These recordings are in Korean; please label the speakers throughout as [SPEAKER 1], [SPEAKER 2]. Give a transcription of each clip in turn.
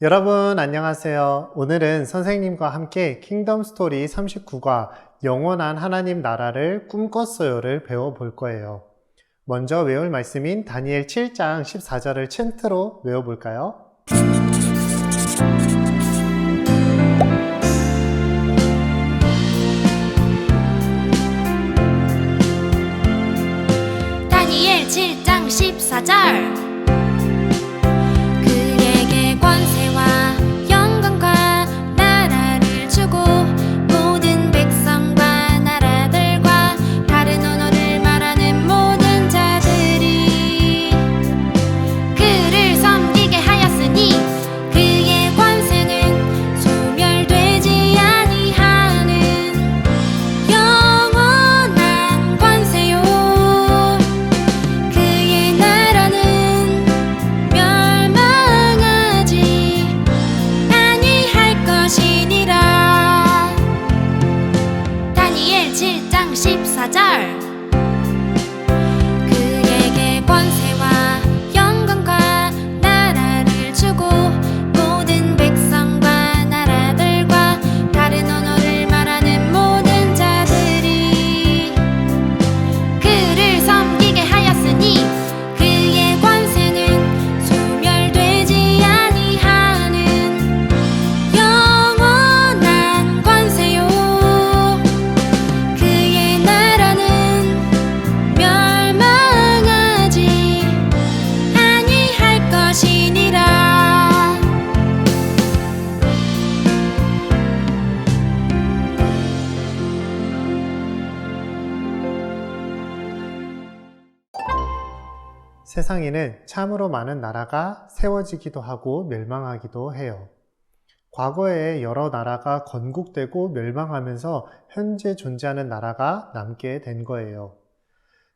[SPEAKER 1] 여러분 안녕하세요. 오늘은 선생님과 함께 킹덤 스토리 39과 영원한 하나님 나라를 꿈꿨어요를 배워볼 거예요. 먼저 외울 말씀인 다니엘 7장 14절을 챈트로 외워볼까요?
[SPEAKER 2] 다니엘 7장 14절 그에게 권세와 영광과 나라를 주고 모든 백성과 나라들과 다른 언어를 말하는 모든 자들이 그를 섬기게 하였으니 그의 권세는 소멸되지 아니하는 영원한 권세요. 그의 나라는 멸망하지 아니할 것이니라. 다니엘 7장 14절 그에게 권세와 영광과 나라를 주고 모든 백성과 나라들과 다른 언어를 말하는 모든 자들이 그를 섬기게 하였으니 그의 권세는 소멸되지 아니하는 영원한 권세요. 그의 나라는 멸망하지 아니할 것이니라.
[SPEAKER 1] 세상에는 참으로 많은 나라가 세워지기도 하고 멸망하기도 해요. 과거에 여러 나라가 건국되고 멸망하면서 현재 존재하는 나라가 남게 된 거예요.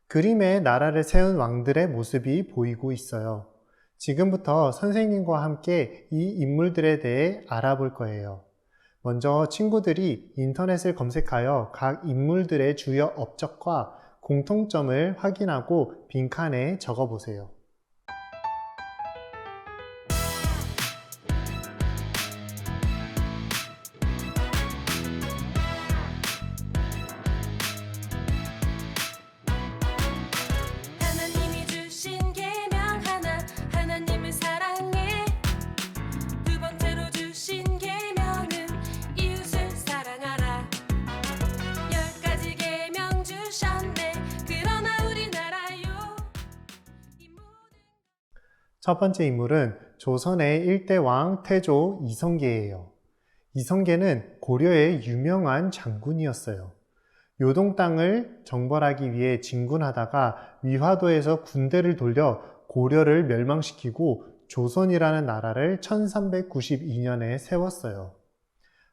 [SPEAKER 1] 그림에 나라를 세운 왕들의 모습이 보이고 있어요. 지금부터 선생님과 함께 이 인물들에 대해 알아볼 거예요. 먼저 친구들이 인터넷을 검색하여 각 인물들의 주요 업적과 공통점을 확인하고 빈칸에 적어보세요.
[SPEAKER 3] 하나님이 주신 계명 하나, 하나님을 사랑해. 두 번째로 주신 계명은 이웃을 사랑하라. 10가지 계명 주셨네. 그러나 우리나라요.
[SPEAKER 1] 첫 번째 인물은 조선의 1대 왕 태조 이성계예요. 이성계는 고려의 유명한 장군이었어요. 요동 땅을 정벌하기 위해 진군하다가 위화도에서 군대를 돌려 고려를 멸망시키고 조선이라는 나라를 1392년에 세웠어요.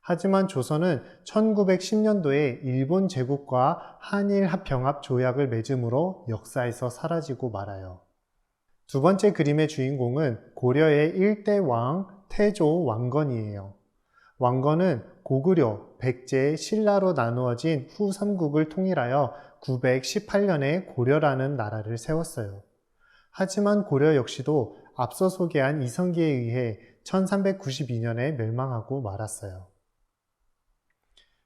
[SPEAKER 1] 하지만 조선은 1910년도에 일본 제국과 한일 합병합 조약을 맺음으로 역사에서 사라지고 말아요. 두 번째 그림의 주인공은 고려의 1대 왕 태조 왕건이에요. 왕건은 고구려, 백제, 신라로 나누어진 후삼국을 통일하여 918년에 고려라는 나라를 세웠어요. 하지만 고려 역시도 앞서 소개한 이성계에 의해 1392년에 멸망하고 말았어요.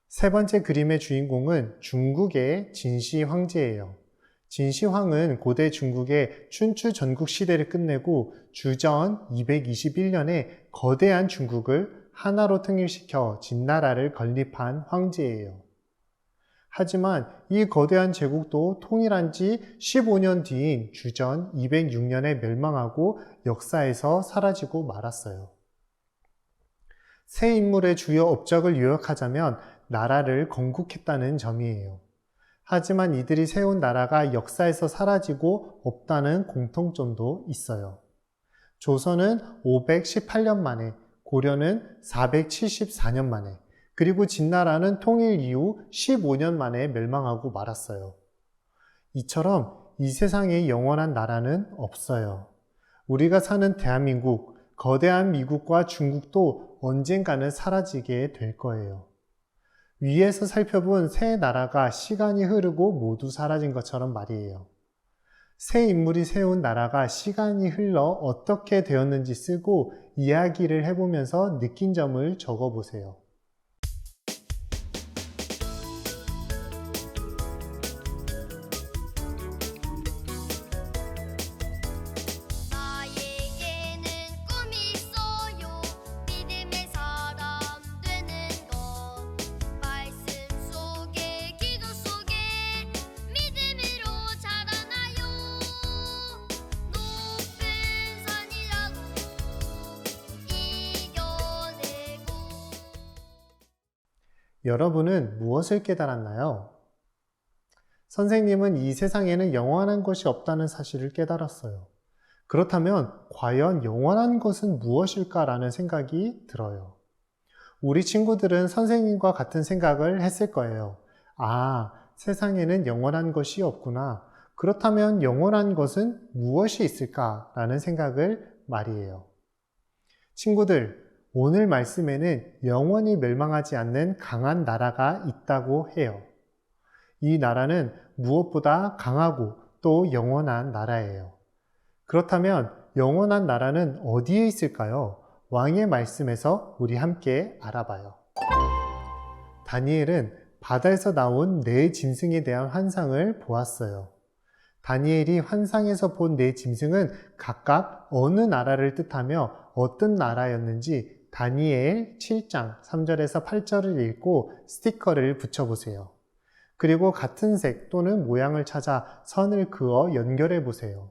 [SPEAKER 1] 세 번째 그림의 주인공은 중국의 진시 황제예요. 진시황은 고대 중국의 춘추 전국 시대를 끝내고 주전 221년에 거대한 중국을 하나로 통일시켜 진나라를 건립한 황제예요. 하지만 이 거대한 제국도 통일한 지 15년 뒤인 주전 206년에 멸망하고 역사에서 사라지고 말았어요. 세 인물의 주요 업적을 요약하자면 나라를 건국했다는 점이에요. 하지만 이들이 세운 나라가 역사에서 사라지고 없다는 공통점도 있어요. 조선은 518년 만에, 고려는 474년 만에, 그리고 진나라는 통일 이후 15년 만에 멸망하고 말았어요. 이처럼 이 세상에 영원한 나라는 없어요. 우리가 사는 대한민국, 거대한 미국과 중국도 언젠가는 사라지게 될 거예요. 위에서 살펴본 세 나라가 시간이 흐르고 모두 사라진 것처럼 말이에요. 새 인물이 세운 나라가 시간이 흘러 어떻게 되었는지 쓰고 이야기를 해보면서 느낀 점을 적어보세요.
[SPEAKER 4] 나에게는 꿈이 있어요. 믿음의 사람 되는 것. 말씀 속에 기도 속에 믿음으로 자라나요. 높은 산이라도 이겨내고.
[SPEAKER 1] 여러분은 무엇을 깨달았나요? 선생님은 이 세상에는 영원한 것이 없다는 사실을 깨달았어요. 그렇다면 과연 영원한 것은 무엇일까라는 생각이 들어요. 우리 친구들은 선생님과 같은 생각을 했을 거예요. 아, 세상에는 영원한 것이 없구나. 그렇다면 영원한 것은 무엇이 있을까라는 생각을 말이에요. 친구들, 오늘 말씀에는 영원히 멸망하지 않는 강한 나라가 있다고 해요. 이 나라는 무엇보다 강하고 또 영원한 나라예요. 그렇다면 영원한 나라는 어디에 있을까요? 왕의 말씀에서 우리 함께 알아봐요. 다니엘은 바다에서 나온 네 짐승에 대한 환상을 보았어요. 다니엘이 환상에서 본 네 짐승은 각각 어느 나라를 뜻하며 어떤 나라였는지 다니엘 7장 3절에서 8절을 읽고 스티커를 붙여보세요. 그리고 같은 색 또는 모양을 찾아 선을 그어 연결해 보세요.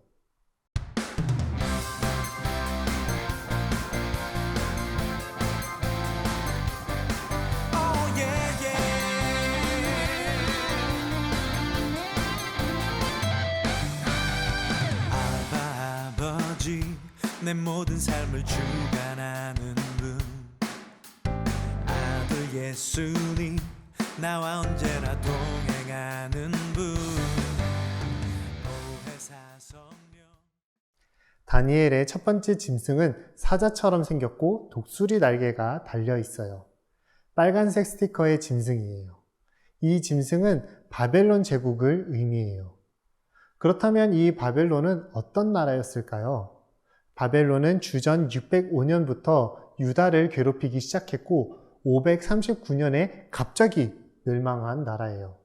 [SPEAKER 5] 아버지 내 모든 삶을 주관하는 분 아들 예수님 나와 언제나 동행하는 분 오해사성령
[SPEAKER 1] 다니엘의 첫 번째 짐승은 사자처럼 생겼고 독수리 날개가 달려 있어요. 빨간색 스티커의 짐승이에요. 이 짐승은 바벨론 제국을 의미해요. 그렇다면 이 바벨론은 어떤 나라였을까요? 바벨론은 주전 605년부터 유다를 괴롭히기 시작했고 539년에 갑자기 멸망한 나라예요.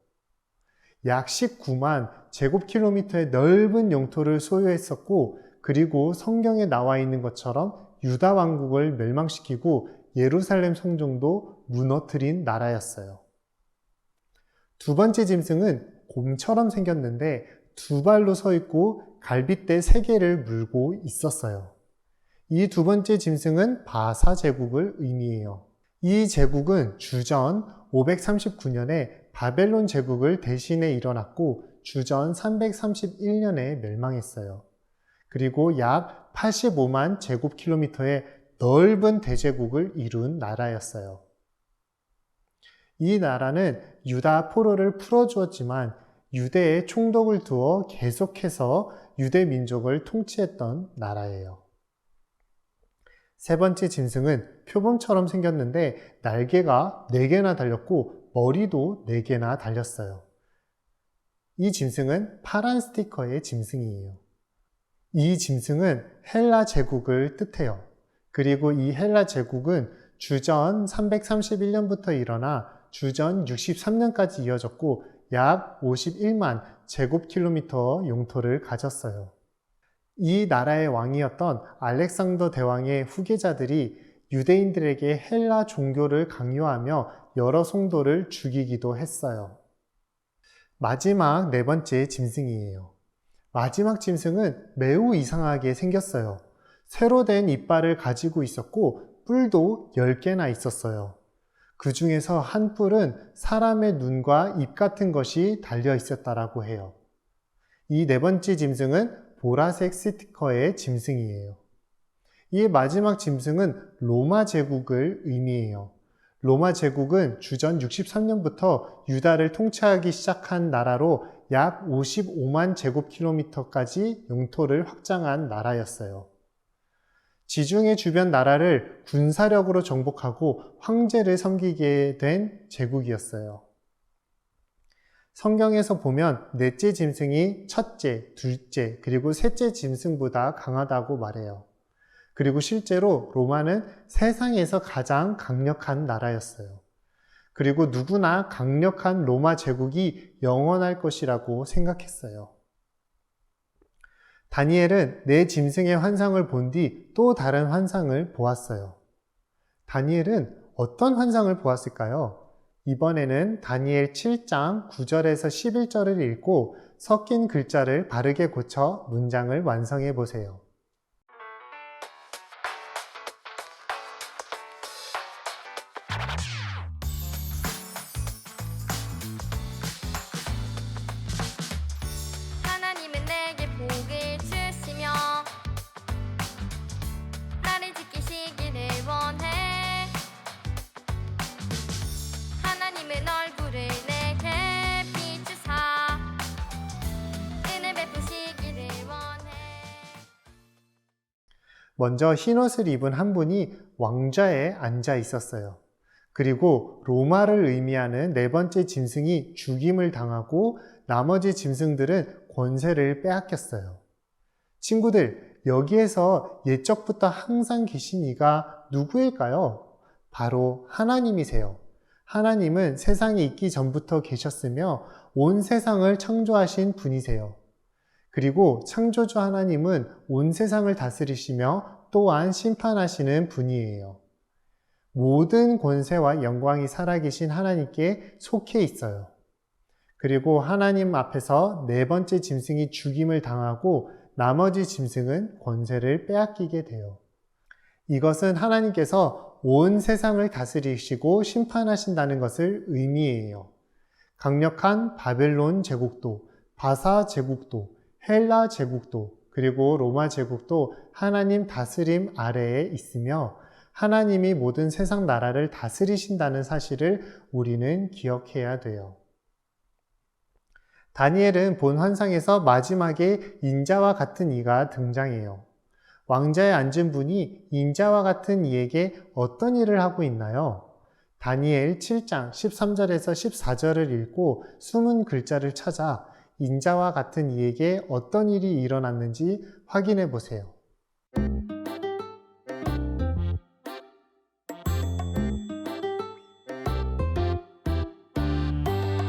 [SPEAKER 1] 약 19만 제곱킬로미터의 넓은 영토를 소유했었고 그리고 성경에 나와 있는 것처럼 유다 왕국을 멸망시키고 예루살렘 성전도 무너뜨린 나라였어요. 두 번째 짐승은 곰처럼 생겼는데 두 발로 서 있고 갈빗대 3개를 물고 있었어요. 이 두 번째 짐승은 바사 제국을 의미해요. 이 제국은 주전 539년에 바벨론 제국을 대신해 일어났고 주전 331년에 멸망했어요. 그리고 약 85만 제곱킬로미터의 넓은 대제국을 이룬 나라였어요. 이 나라는 유다 포로를 풀어주었지만 유대에 총독을 두어 계속해서 유대 민족을 통치했던 나라예요. 세 번째 짐승은 표범처럼 생겼는데 날개가 4개나 달렸고 머리도 4개나 달렸어요. 이 짐승은 파란 스티커의 짐승이에요. 이 짐승은 헬라 제국을 뜻해요. 그리고 이 헬라 제국은 주전 331년부터 일어나 주전 63년까지 이어졌고 약 51만 제곱킬로미터 영토를 가졌어요. 이 나라의 왕이었던 알렉산더 대왕의 후계자들이 유대인들에게 헬라 종교를 강요하며 여러 성도를 죽이기도 했어요. 마지막 네 번째 짐승이에요. 마지막 짐승은 매우 이상하게 생겼어요. 새로 된 이빨을 가지고 있었고 뿔도 10개나 있었어요. 그 중에서 한 뿔은 사람의 눈과 입 같은 것이 달려 있었다라고 해요. 이 네 번째 짐승은 보라색 스티커의 짐승이에요. 이 마지막 짐승은 로마 제국을 의미해요. 로마 제국은 주전 63년부터 유다를 통치하기 시작한 나라로 약 55만 제곱킬로미터까지 영토를 확장한 나라였어요. 지중해 주변 나라를 군사력으로 정복하고 황제를 섬기게 된 제국이었어요. 성경에서 보면 넷째 짐승이 첫째, 둘째, 그리고 셋째 짐승보다 강하다고 말해요. 그리고 실제로 로마는 세상에서 가장 강력한 나라였어요. 그리고 누구나 강력한 로마 제국이 영원할 것이라고 생각했어요. 다니엘은 네 짐승의 환상을 본 뒤 또 다른 환상을 보았어요. 다니엘은 어떤 환상을 보았을까요? 이번에는 다니엘 7장 9절에서 11절을 읽고 섞인 글자를 바르게 고쳐 문장을 완성해 보세요.
[SPEAKER 4] 하나님은 내게 복을 주시며 나를 지키시기를 원해. 하나님은 얼굴을 내게 비추사 은혜 베푸시기를 원해.
[SPEAKER 1] 먼저 흰옷을 입은 한 분이 왕좌에 앉아 있었어요. 그리고 로마를 의미하는 네 번째 짐승이 죽임을 당하고 나머지 짐승들은 권세를 빼앗겼어요. 친구들, 여기에서 옛적부터 항상 계신 이가 누구일까요? 바로 하나님이세요. 하나님은 세상이 있기 전부터 계셨으며 온 세상을 창조하신 분이세요. 그리고 창조주 하나님은 온 세상을 다스리시며 또한 심판하시는 분이에요. 모든 권세와 영광이 살아계신 하나님께 속해 있어요. 그리고 하나님 앞에서 네 번째 짐승이 죽임을 당하고 나머지 짐승은 권세를 빼앗기게 돼요. 이것은 하나님께서 온 세상을 다스리시고 심판하신다는 것을 의미해요. 강력한 바벨론 제국도, 바사 제국도, 헬라 제국도, 그리고 로마 제국도 하나님 다스림 아래에 있으며 하나님이 모든 세상 나라를 다스리신다는 사실을 우리는 기억해야 돼요. 다니엘은 본 환상에서 마지막에 인자와 같은 이가 등장해요. 왕자에 앉은 분이 인자와 같은 이에게 어떤 일을 하고 있나요? 다니엘 7장 13절에서 14절을 읽고 숨은 글자를 찾아 인자와 같은 이에게 어떤 일이 일어났는지 확인해 보세요.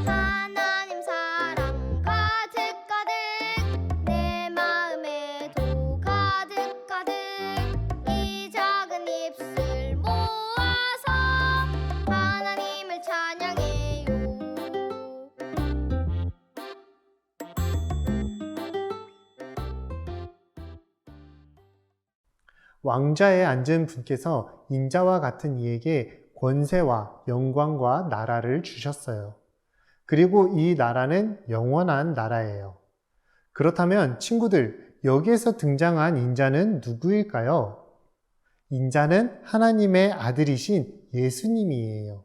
[SPEAKER 4] 하나님 사랑 가득가득 내 마음에도 가득가득 이 작은 입술 모아서 하나님을 찬양해요.
[SPEAKER 1] 왕좌에 앉은 분께서 인자와 같은 이에게 권세와 영광과 나라를 주셨어요. 그리고 이 나라는 영원한 나라예요. 그렇다면 친구들, 여기에서 등장한 인자는 누구일까요? 인자는 하나님의 아들이신 예수님이에요.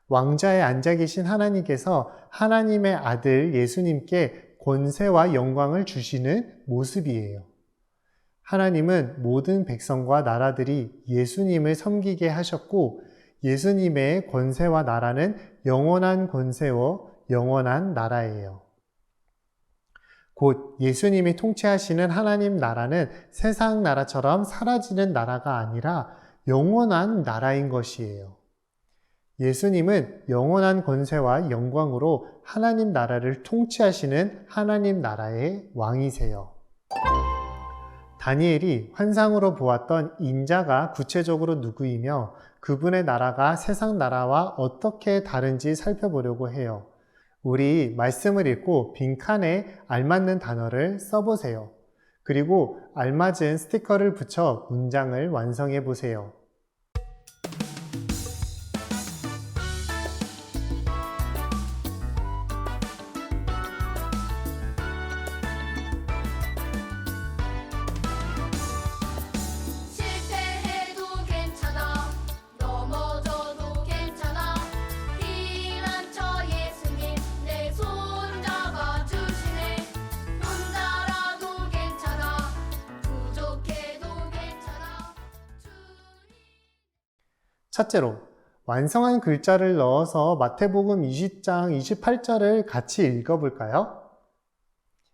[SPEAKER 1] 왕좌에 앉아 계신 하나님께서 하나님의 아들 예수님께 권세와 영광을 주시는 모습이에요. 하나님은 모든 백성과 나라들이 예수님을 섬기게 하셨고 예수님의 권세와 나라는 영원한 권세와 영원한 나라예요. 곧 예수님이 통치하시는 하나님 나라는 세상 나라처럼 사라지는 나라가 아니라 영원한 나라인 것이에요. 예수님은 영원한 권세와 영광으로 하나님 나라를 통치하시는 하나님 나라의 왕이세요. 다니엘이 환상으로 보았던 인자가 구체적으로 누구이며 그분의 나라가 세상 나라와 어떻게 다른지 살펴보려고 해요. 우리 말씀을 읽고 빈칸에 알맞는 단어를 써보세요. 그리고 알맞은 스티커를 붙여 문장을 완성해 보세요.
[SPEAKER 4] 실패해도 괜찮아 넘어져도 괜찮아 피난처 예수님 내 손 잡아주시네 혼자라도 괜찮아 부족해도 괜찮아 주님.
[SPEAKER 1] 첫째로, 완성한 글자를 넣어서 마태복음 20장 28절을 같이 읽어볼까요?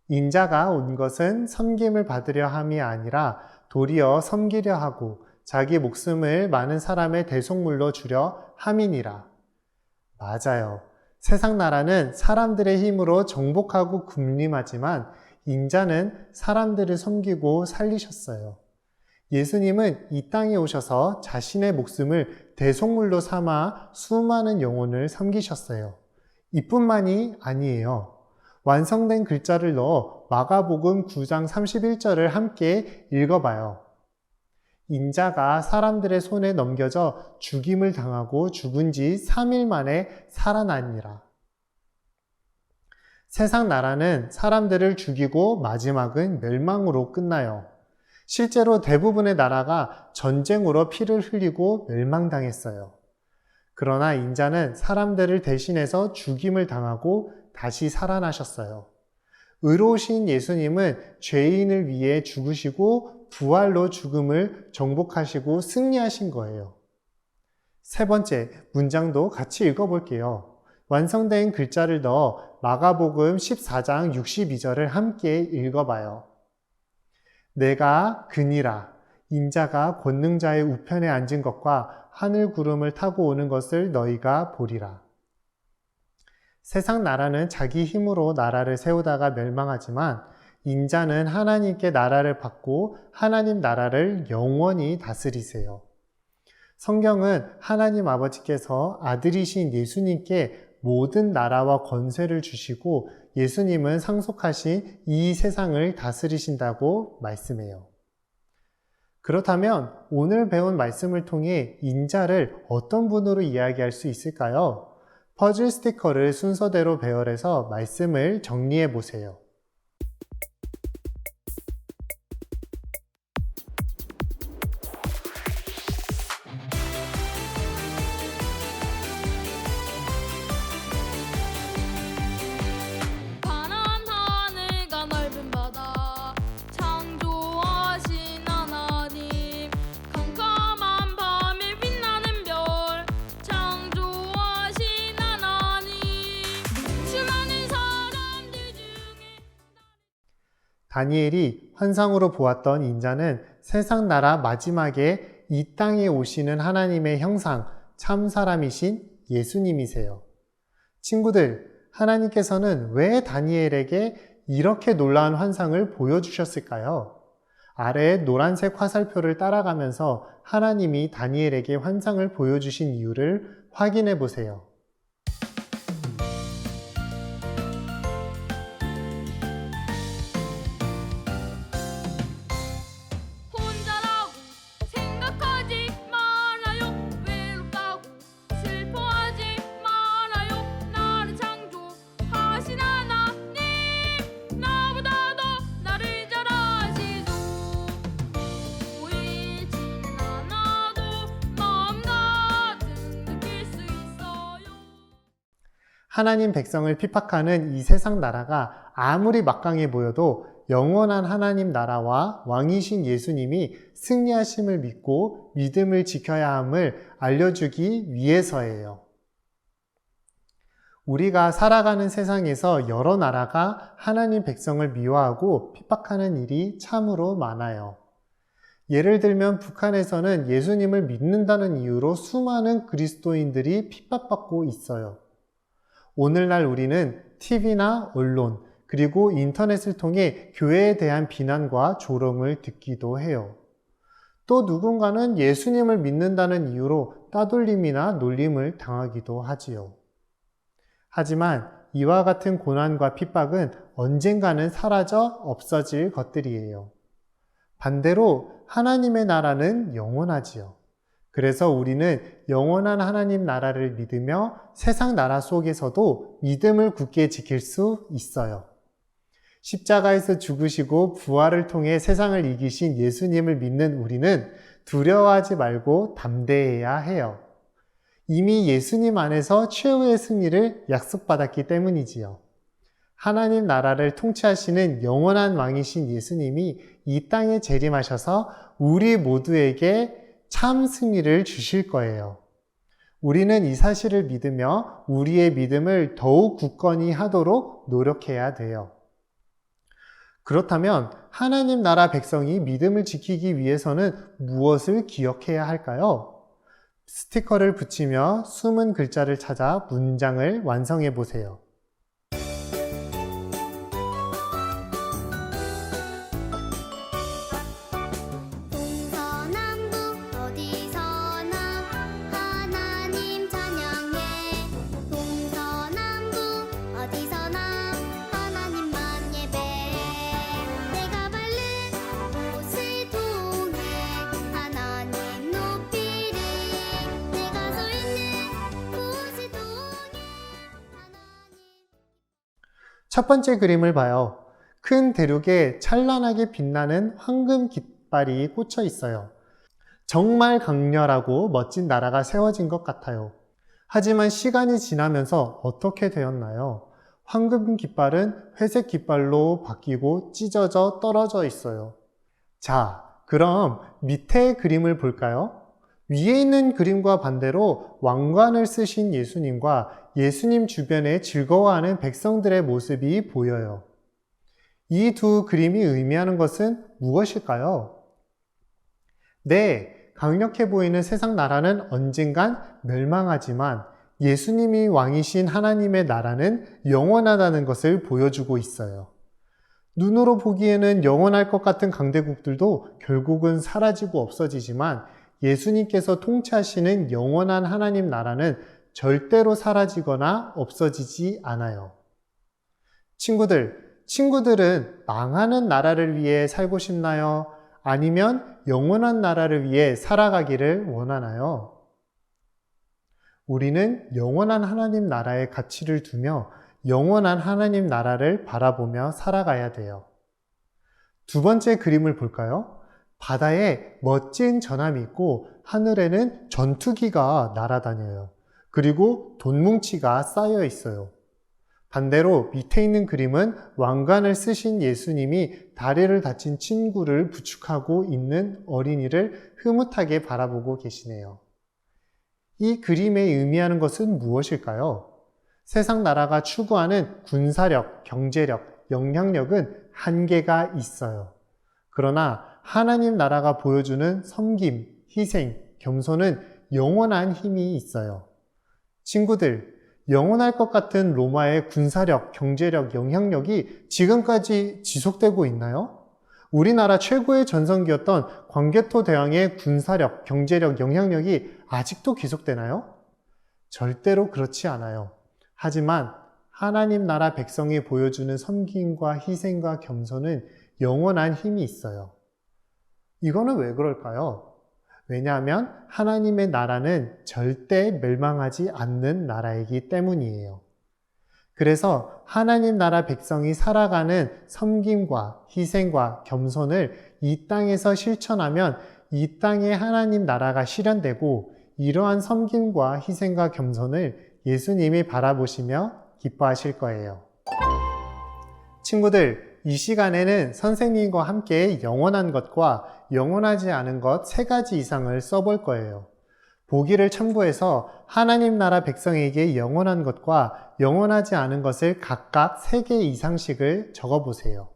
[SPEAKER 1] 인자가 온 것은 섬김을 받으려 함이 아니라 도리어 섬기려 하고 자기 목숨을 많은 사람의 대속물로 주려 함이니라. 맞아요. 세상 나라는 사람들의 힘으로 정복하고 군림하지만 인자는 사람들을 섬기고 살리셨어요. 예수님은 이 땅에 오셔서 자신의 목숨을 대속물로 삼아 수많은 영혼을 섬기셨어요. 이뿐만이 아니에요. 완성된 글자를 넣어 마가복음 9장 31절을 함께 읽어봐요. 인자가 사람들의 손에 넘겨져 죽임을 당하고 죽은 지 3일 만에 살아나니라. 세상 나라는 사람들을 죽이고 마지막은 멸망으로 끝나요. 실제로 대부분의 나라가 전쟁으로 피를 흘리고 멸망당했어요. 그러나 인자는 사람들을 대신해서 죽임을 당하고 다시 살아나셨어요. 의로우신 예수님은 죄인을 위해 죽으시고 부활로 죽음을 정복하시고 승리하신 거예요. 세 번째 문장도 같이 읽어볼게요. 완성된 글자를 넣어 마가복음 14장 62절을 함께 읽어봐요. 내가 그니라 인자가 권능자의 우편에 앉은 것과 하늘 구름을 타고 오는 것을 너희가 보리라. 세상 나라는 자기 힘으로 나라를 세우다가 멸망하지만 인자는 하나님께 나라를 받고 하나님 나라를 영원히 다스리세요. 성경은 하나님 아버지께서 아들이신 예수님께 모든 나라와 권세를 주시고 예수님은 상속하신 이 세상을 다스리신다고 말씀해요. 그렇다면 오늘 배운 말씀을 통해 인자를 어떤 분으로 이야기할 수 있을까요? 퍼즐 스티커를 순서대로 배열해서 말씀을 정리해 보세요.
[SPEAKER 2] 파란 하늘과 넓은 바다 창조하신 하나님 캄캄한 밤에 빛나는 별 창조하신 하나님 수많은 사람들 중에
[SPEAKER 1] 다니엘이 환상으로 보았던 인자는 세상 나라 마지막에 이 땅에 오시는 하나님의 형상, 참 사람이신 예수님이세요. 친구들, 하나님께서는 왜 다니엘에게 이렇게 놀라운 환상을 보여주셨을까요? 아래의 노란색 화살표를 따라가면서 하나님이 다니엘에게 환상을 보여주신 이유를 확인해 보세요.
[SPEAKER 2] 혼자라고 생각하지 말아요 외롭다고 슬퍼하지 말아요 나를 창조하신 하나님 나보다 더 나를 잘 아시죠 보이지는 않아도 마음 같은 느낄 수 있어요.
[SPEAKER 1] 하나님 백성을 핍박하는 이 세상 나라가 아무리 막강해 보여도 영원한 하나님 나라와 왕이신 예수님이 승리하심을 믿고 믿음을 지켜야 함을 알려주기 위해서예요. 우리가 살아가는 세상에서 여러 나라가 하나님 백성을 미워하고 핍박하는 일이 참으로 많아요. 예를 들면 북한에서는 예수님을 믿는다는 이유로 수많은 그리스도인들이 핍박받고 있어요. 오늘날 우리는 TV나 언론, 그리고 인터넷을 통해 교회에 대한 비난과 조롱을 듣기도 해요. 또 누군가는 예수님을 믿는다는 이유로 따돌림이나 놀림을 당하기도 하지요. 하지만 이와 같은 고난과 핍박은 언젠가는 사라져 없어질 것들이에요. 반대로 하나님의 나라는 영원하지요. 그래서 우리는 영원한 하나님 나라를 믿으며 세상 나라 속에서도 믿음을 굳게 지킬 수 있어요. 십자가에서 죽으시고 부활을 통해 세상을 이기신 예수님을 믿는 우리는 두려워하지 말고 담대해야 해요. 이미 예수님 안에서 최후의 승리를 약속받았기 때문이지요. 하나님 나라를 통치하시는 영원한 왕이신 예수님이 이 땅에 재림하셔서 우리 모두에게 참 승리를 주실 거예요. 우리는 이 사실을 믿으며 우리의 믿음을 더욱 굳건히 하도록 노력해야 돼요. 그렇다면 하나님 나라 백성이 믿음을 지키기 위해서는 무엇을 기억해야 할까요? 스티커를 붙이며 숨은 글자를 찾아 문장을 완성해 보세요.
[SPEAKER 4] 동서남북 어디서나 하나님 찬양해. 동서남북 어디서나 하나님만 예배해. 내가 밟는 곳을 통해 하나님 높이리. 내가 서 있는 곳을 통해 하나님.
[SPEAKER 1] 첫 번째 그림을 봐요. 큰 대륙에 찬란하게 빛나는 황금 깃발이 꽂혀 있어요. 정말 강렬하고 멋진 나라가 세워진 것 같아요. 하지만 시간이 지나면서 어떻게 되었나요? 황금 깃발은 회색 깃발로 바뀌고 찢어져 떨어져 있어요. 자, 그럼 밑에 그림을 볼까요? 위에 있는 그림과 반대로 왕관을 쓰신 예수님과 예수님 주변에 즐거워하는 백성들의 모습이 보여요. 이 두 그림이 의미하는 것은 무엇일까요? 네, 강력해 보이는 세상 나라는 언젠간 멸망하지만 예수님이 왕이신 하나님의 나라는 영원하다는 것을 보여주고 있어요. 눈으로 보기에는 영원할 것 같은 강대국들도 결국은 사라지고 없어지지만 예수님께서 통치하시는 영원한 하나님 나라는 절대로 사라지거나 없어지지 않아요. 친구들은 망하는 나라를 위해 살고 싶나요? 아니면 영원한 나라를 위해 살아가기를 원하나요? 우리는 영원한 하나님 나라의 가치를 두며 영원한 하나님 나라를 바라보며 살아가야 돼요. 두 번째 그림을 볼까요? 바다에 멋진 전함이 있고 하늘에는 전투기가 날아다녀요. 그리고 돈뭉치가 쌓여 있어요. 반대로 밑에 있는 그림은 왕관을 쓰신 예수님이 다리를 다친 친구를 부축하고 있는 어린이를 흐뭇하게 바라보고 계시네요. 이 그림에 의미하는 것은 무엇일까요? 세상 나라가 추구하는 군사력, 경제력, 영향력은 한계가 있어요. 그러나 하나님 나라가 보여주는 섬김, 희생, 겸손은 영원한 힘이 있어요. 친구들, 영원할 것 같은 로마의 군사력, 경제력, 영향력이 지금까지 지속되고 있나요? 우리나라 최고의 전성기였던 광개토 대왕의 군사력, 경제력, 영향력이 아직도 계속되나요? 절대로 그렇지 않아요. 하지만 하나님 나라 백성이 보여주는 섬김과 희생과 겸손은 영원한 힘이 있어요. 이거는 왜 그럴까요? 왜냐하면 하나님의 나라는 절대 멸망하지 않는 나라이기 때문이에요. 그래서 하나님 나라 백성이 살아가는 섬김과 희생과 겸손을 이 땅에서 실천하면 이 땅에 하나님 나라가 실현되고 이러한 섬김과 희생과 겸손을 예수님이 바라보시며 기뻐하실 거예요. 친구들, 이 시간에는 선생님과 함께 영원한 것과 영원하지 않은 것 3가지 이상을 써볼 거예요. 보기를 참고해서 하나님 나라 백성에게 영원한 것과 영원하지 않은 것을 각각 3개 이상씩을 적어보세요.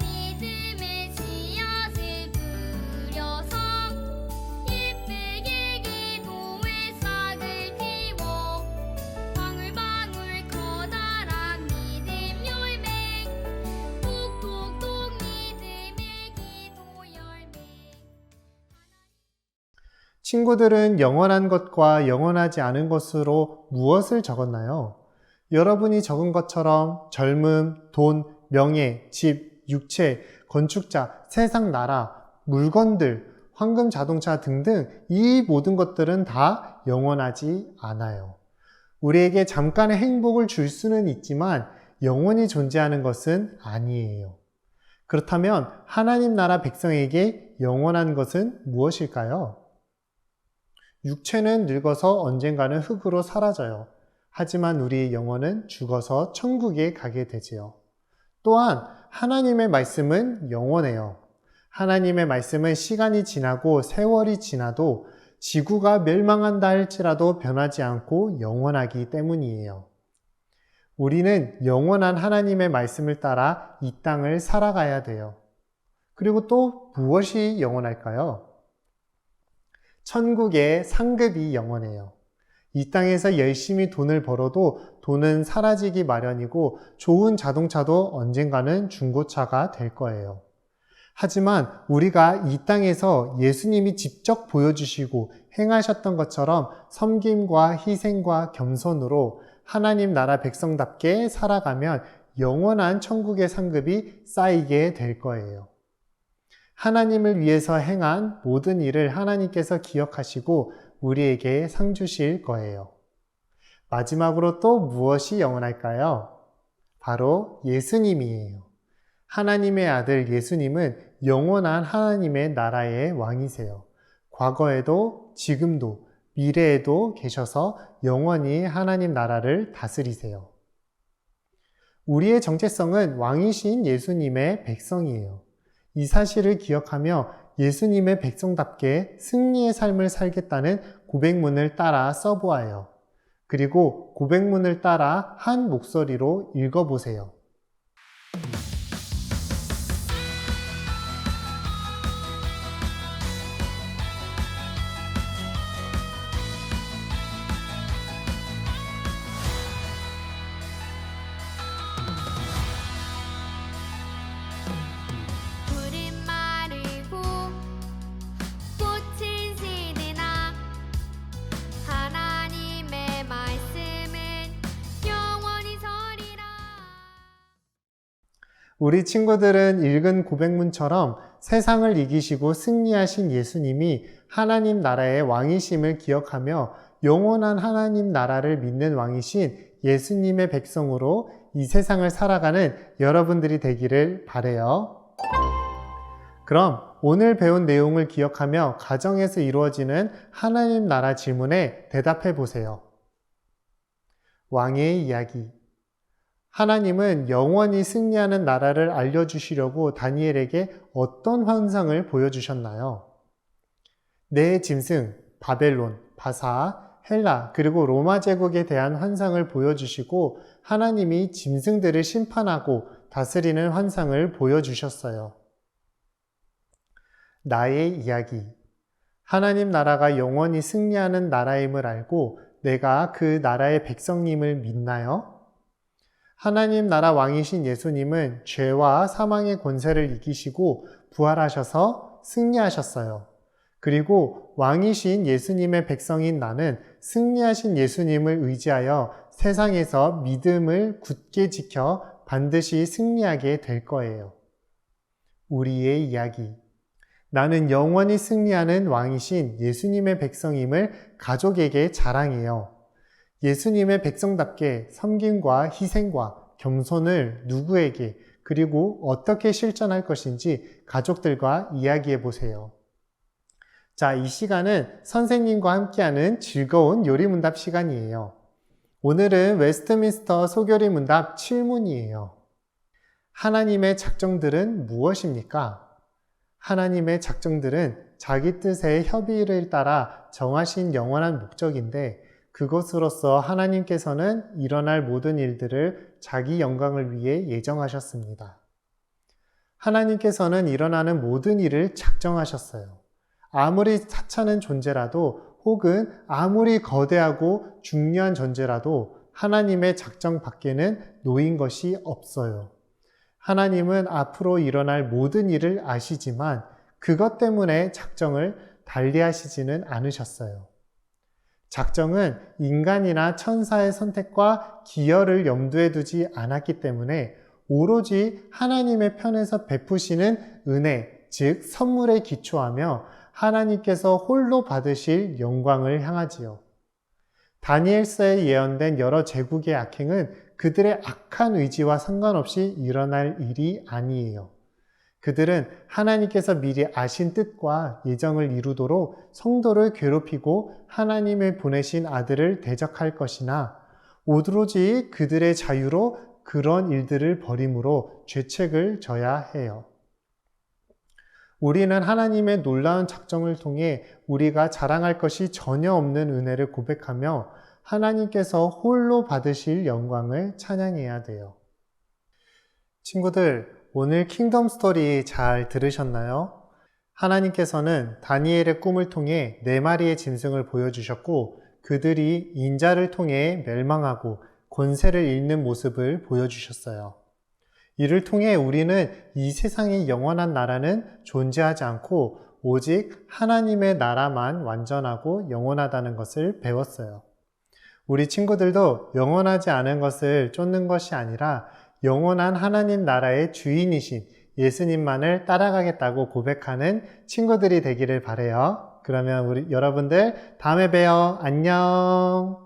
[SPEAKER 4] 믿음의 씨앗을 뿌려서 예쁘게 기도의 싹을 피워 방울방울 커다란 믿음 열매 톡톡톡 믿음의 기도 열매.
[SPEAKER 1] 친구들은 영원한 것과 영원하지 않은 것으로 무엇을 적었나요? 여러분이 적은 것처럼 젊음, 돈, 명예, 집, 육체, 건축자, 세상 나라, 물건들, 황금 자동차 등등 이 모든 것들은 다 영원하지 않아요. 우리에게 잠깐의 행복을 줄 수는 있지만 영원히 존재하는 것은 아니에요. 그렇다면 하나님 나라 백성에게 영원한 것은 무엇일까요? 육체는 늙어서 언젠가는 흙으로 사라져요. 하지만 우리의 영혼은 죽어서 천국에 가게 되지요. 또한 하나님의 말씀은 영원해요. 하나님의 말씀은 시간이 지나고 세월이 지나도 지구가 멸망한다 할지라도 변하지 않고 영원하기 때문이에요. 우리는 영원한 하나님의 말씀을 따라 이 땅을 살아가야 돼요. 그리고 또 무엇이 영원할까요? 천국의 상급이 영원해요. 이 땅에서 열심히 돈을 벌어도 돈은 사라지기 마련이고 좋은 자동차도 언젠가는 중고차가 될 거예요. 하지만 우리가 이 땅에서 예수님이 직접 보여주시고 행하셨던 것처럼 섬김과 희생과 겸손으로 하나님 나라 백성답게 살아가면 영원한 천국의 상급이 쌓이게 될 거예요. 하나님을 위해서 행한 모든 일을 하나님께서 기억하시고 우리에게 상 주실 거예요. 마지막으로 또 무엇이 영원할까요? 바로 예수님이에요. 하나님의 아들 예수님은 영원한 하나님의 나라의 왕이세요. 과거에도 지금도 미래에도 계셔서 영원히 하나님 나라를 다스리세요. 우리의 정체성은 왕이신 예수님의 백성이에요. 이 사실을 기억하며 예수님의 백성답게 승리의 삶을 살겠다는 고백문을 따라 써보아요. 그리고 고백문을 따라 한 목소리로 읽어보세요.
[SPEAKER 4] 푸른 마르고 꽃은 시드나 하나님의 말씀은 영원히 서리라.
[SPEAKER 1] 우리 친구들은 읽은 고백문처럼 세상을 이기시고 승리하신 예수님이 하나님 나라의 왕이심을 기억하며 영원한 하나님 나라를 믿는 왕이신 예수님의 백성으로 이 세상을 살아가는 여러분들이 되기를 바라요. 그럼 오늘 배운 내용을 기억하며 가정에서 이루어지는 하나님 나라 질문에 대답해 보세요. 왕의 이야기. 하나님은 영원히 승리하는 나라를 알려주시려고 다니엘에게 어떤 환상을 보여주셨나요? 내 짐승, 바벨론, 바사, 헬라, 그리고 로마 제국에 대한 환상을 보여주시고 하나님이 짐승들을 심판하고 다스리는 환상을 보여주셨어요. 나의 이야기. 하나님 나라가 영원히 승리하는 나라임을 알고 내가 그 나라의 백성님을 믿나요? 하나님 나라 왕이신 예수님은 죄와 사망의 권세를 이기시고 부활하셔서 승리하셨어요. 그리고 왕이신 예수님의 백성인 나는 승리하신 예수님을 의지하여 세상에서 믿음을 굳게 지켜 반드시 승리하게 될 거예요. 우리의 이야기. 나는 영원히 승리하는 왕이신 예수님의 백성임을 가족에게 자랑해요. 예수님의 백성답게 섬김과 희생과 겸손을 누구에게 그리고 어떻게 실천할 것인지 가족들과 이야기해 보세요. 자, 이 시간은 선생님과 함께하는 즐거운 요리문답 시간이에요. 오늘은 웨스트민스터 소교리 문답 7문이에요. 하나님의 작정들은 무엇입니까? 하나님의 작정들은 자기 뜻의 협의를 따라 정하신 영원한 목적인데 그것으로서 하나님께서는 일어날 모든 일들을 자기 영광을 위해 예정하셨습니다. 하나님께서는 일어나는 모든 일을 작정하셨어요. 아무리 하찮은 존재라도 혹은 아무리 거대하고 중요한 존재라도 하나님의 작정 밖에는 놓인 것이 없어요. 하나님은 앞으로 일어날 모든 일을 아시지만 그것 때문에 작정을 달리하시지는 않으셨어요. 작정은 인간이나 천사의 선택과 기여를 염두에 두지 않았기 때문에 오로지 하나님의 편에서 베푸시는 은혜, 즉 선물에 기초하며 하나님께서 홀로 받으실 영광을 향하지요. 다니엘서에 예언된 여러 제국의 악행은 그들의 악한 의지와 상관없이 일어날 일이 아니에요. 그들은 하나님께서 미리 아신 뜻과 예정을 이루도록 성도를 괴롭히고 하나님을 보내신 아들을 대적할 것이나 오로지 그들의 자유로 그런 일들을 벌임으로 죄책을 져야 해요. 우리는 하나님의 놀라운 작정을 통해 우리가 자랑할 것이 전혀 없는 은혜를 고백하며 하나님께서 홀로 받으실 영광을 찬양해야 돼요. 친구들, 오늘 킹덤 스토리 잘 들으셨나요? 하나님께서는 다니엘의 꿈을 통해 4마리의 짐승을 보여주셨고 그들이 인자를 통해 멸망하고 권세를 잃는 모습을 보여주셨어요. 이를 통해 우리는 이 세상의 영원한 나라는 존재하지 않고 오직 하나님의 나라만 완전하고 영원하다는 것을 배웠어요. 우리 친구들도 영원하지 않은 것을 쫓는 것이 아니라 영원한 하나님 나라의 주인이신 예수님만을 따라가겠다고 고백하는 친구들이 되기를 바라요. 그러면 여러분들 다음에 봬요. 안녕.